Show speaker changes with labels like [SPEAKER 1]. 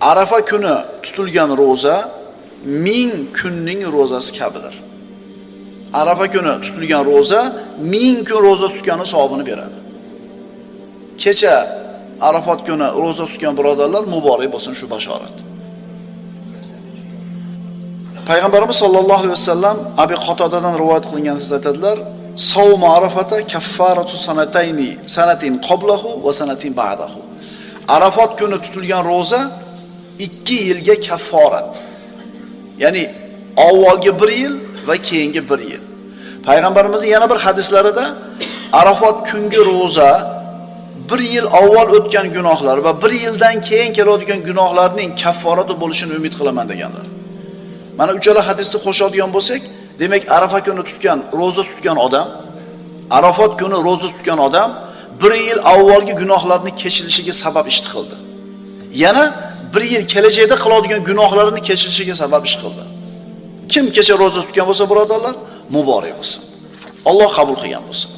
[SPEAKER 1] Arafa kuni tutilgan roza 1000 kunning rozasi kabidir. Arafa kuni tutilgan roza 1000 kun roza tutgani savobini beradi. Kecha Arafat kuni roza tutgan birodarlar muborak bo'lsin shu bashorat. Payg'ambarimiz sollallohu alayhi vasallam Abi Qatodadan rivoyat qilingan so'z aytadilar: "Savmu Arafata kaffaratu sanatin qablahu va sanatin ba'dahu." Arafat kuni tutilgan roza 2 yilga kafforat. Ya'ni avvalgi 1 yil va keyingi 1 yil. Payg'ambarimizning yana bir hadislarida Arafat kungi roza 1 yil avval o'tgan gunohlar va 1 yildan keyin keladigan gunohlarning kafforati bo'lishini umid qilaman deganlar. Mana uchala hadisni qo'shadigan bo'lsak, demak Arafa kuni roza tutgan odam, Arafat kuni roza tutgan odam 1 yil avvalgi gunohlarni kechirishiga sabab ish qildi. Yana 1 yil kelajakda qiladigan gunohlarini kechirishiga sabab ish qildi. Kim kecha roza tutgan bo'lsa, birodarlar, muborak bo'lsin. Alloh qabul qilgan bo'lsin.